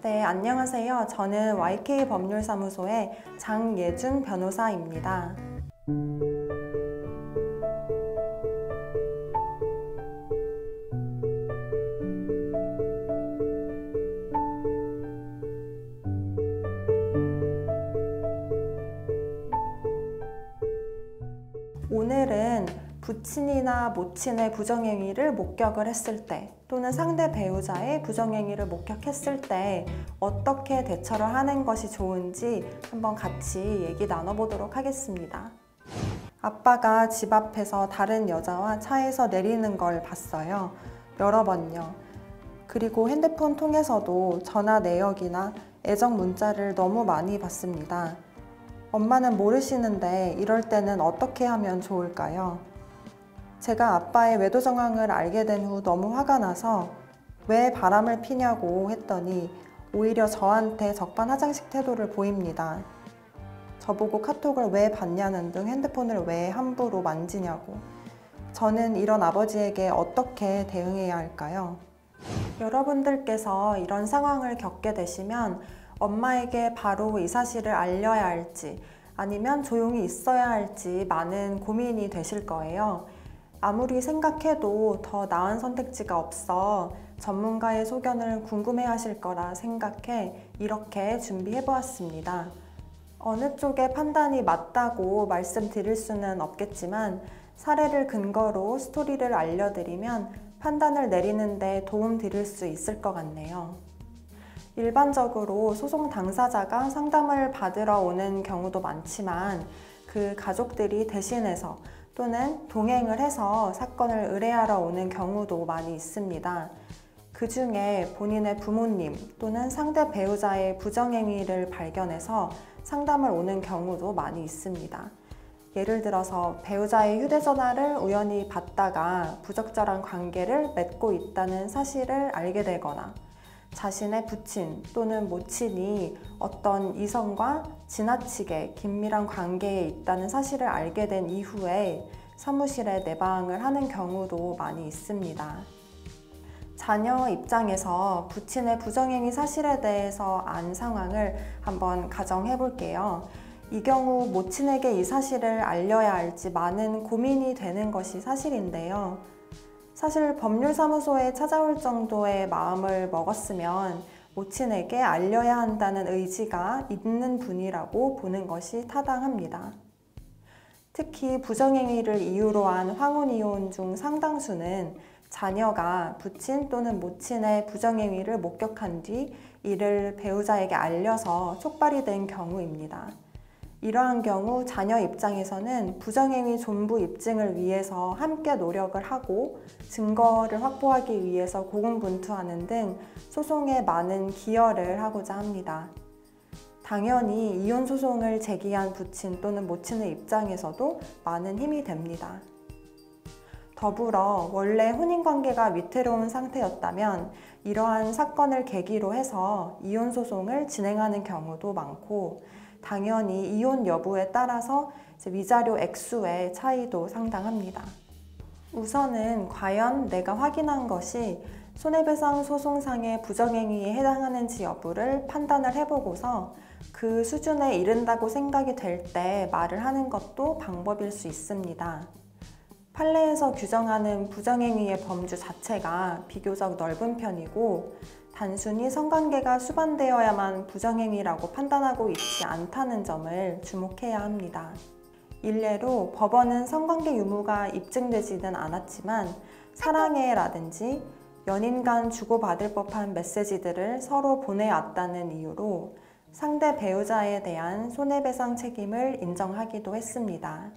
네, 안녕하세요. 저는 YK법률사무소의 장예준 변호사입니다. 오늘은 부친이나 모친의 부정행위를 목격을 했을 때 또는 상대 배우자의 부정행위를 목격했을 때 어떻게 대처를 하는 것이 좋은지 한번 같이 얘기 나눠보도록 하겠습니다. 아빠가 집 앞에서 다른 여자와 차에서 내리는 걸 봤어요. 여러 번요. 그리고 핸드폰 통해서도 전화 내역이나 애정 문자를 너무 많이 받습니다. 엄마는 모르시는데 이럴 때는 어떻게 하면 좋을까요? 제가 아빠의 외도 정황을 알게 된 후 너무 화가 나서 왜 바람을 피냐고 했더니 오히려 저한테 적반하장식 태도를 보입니다. 저보고 카톡을 왜 받냐는 등 핸드폰을 왜 함부로 만지냐고. 저는 이런 아버지에게 어떻게 대응해야 할까요? 여러분들께서 이런 상황을 겪게 되시면 엄마에게 바로 이 사실을 알려야 할지 아니면 조용히 있어야 할지 많은 고민이 되실 거예요. 아무리 생각해도 더 나은 선택지가 없어 전문가의 소견을 궁금해하실 거라 생각해 이렇게 준비해 보았습니다. 어느 쪽의 판단이 맞다고 말씀드릴 수는 없겠지만 사례를 근거로 스토리를 알려드리면 판단을 내리는 데 도움 드릴 수 있을 것 같네요. 일반적으로 소송 당사자가 상담을 받으러 오는 경우도 많지만 그 가족들이 대신해서 또는 동행을 해서 사건을 의뢰하러 오는 경우도 많이 있습니다. 그 중에 본인의 부모님 또는 상대 배우자의 부정행위를 발견해서 상담을 오는 경우도 많이 있습니다. 예를 들어서 배우자의 휴대전화를 우연히 받다가 부적절한 관계를 맺고 있다는 사실을 알게 되거나 자신의 부친 또는 모친이 어떤 이성과 지나치게 긴밀한 관계에 있다는 사실을 알게 된 이후에 사무실에 내방을 하는 경우도 많이 있습니다. 자녀 입장에서 부친의 부정행위 사실에 대해서 안 상황을 한번 가정해 볼게요. 이 경우 모친에게 이 사실을 알려야 할지 많은 고민이 되는 것이 사실인데요. 사실 법률사무소에 찾아올 정도의 마음을 먹었으면 모친에게 알려야 한다는 의지가 있는 분이라고 보는 것이 타당합니다. 특히 부정행위를 이유로 한 황혼이혼 중 상당수는 자녀가 부친 또는 모친의 부정행위를 목격한 뒤 이를 배우자에게 알려서 촉발이 된 경우입니다. 이러한 경우 자녀 입장에서는 부정행위 존부 입증을 위해서 함께 노력을 하고 증거를 확보하기 위해서 고군분투하는 등 소송에 많은 기여를 하고자 합니다. 당연히 이혼 소송을 제기한 부친 또는 모친의 입장에서도 많은 힘이 됩니다. 더불어 원래 혼인관계가 위태로운 상태였다면 이러한 사건을 계기로 해서 이혼 소송을 진행하는 경우도 많고 당연히 이혼 여부에 따라서 위자료 액수의 차이도 상당합니다. 우선은 과연 내가 확인한 것이 손해배상 소송상의 부정행위에 해당하는지 여부를 판단을 해보고서 그 수준에 이른다고 생각이 될 때 말을 하는 것도 방법일 수 있습니다. 판례에서 규정하는 부정행위의 범주 자체가 비교적 넓은 편이고 단순히 성관계가 수반되어야만 부정행위라고 판단하고 있지 않다는 점을 주목해야 합니다. 일례로 법원은 성관계 유무가 입증되지는 않았지만 사랑해라든지 연인 간 주고받을 법한 메시지들을 서로 보내왔다는 이유로 상대 배우자에 대한 손해배상 책임을 인정하기도 했습니다.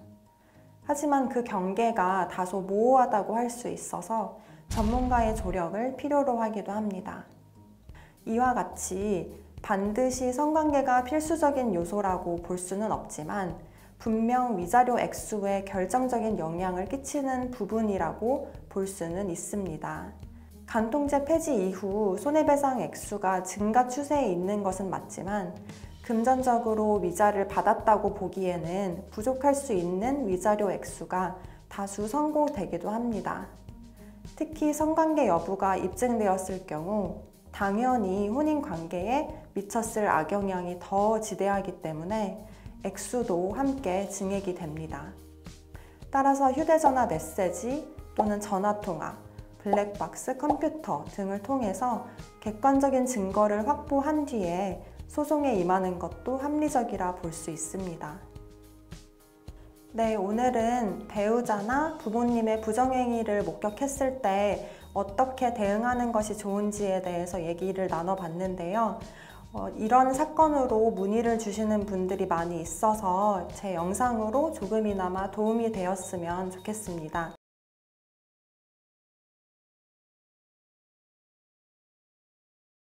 하지만 그 경계가 다소 모호하다고 할 수 있어서 전문가의 조력을 필요로 하기도 합니다. 이와 같이 반드시 성관계가 필수적인 요소라고 볼 수는 없지만 분명 위자료 액수에 결정적인 영향을 끼치는 부분이라고 볼 수는 있습니다. 간통죄 폐지 이후 손해배상 액수가 증가 추세에 있는 것은 맞지만 금전적으로 위자를 받았다고 보기에는 부족할 수 있는 위자료 액수가 다수 선고되기도 합니다. 특히 성관계 여부가 입증되었을 경우 당연히 혼인 관계에 미쳤을 악영향이 더 지대하기 때문에 액수도 함께 증액이 됩니다. 따라서 휴대전화 메시지 또는 전화통화, 블랙박스 컴퓨터 등을 통해서 객관적인 증거를 확보한 뒤에 소송에 임하는 것도 합리적이라 볼 수 있습니다. 네, 오늘은 배우자나 부모님의 부정행위를 목격했을 때 어떻게 대응하는 것이 좋은지에 대해서 얘기를 나눠봤는데요. 이런 사건으로 문의를 주시는 분들이 많이 있어서 제 영상으로 조금이나마 도움이 되었으면 좋겠습니다.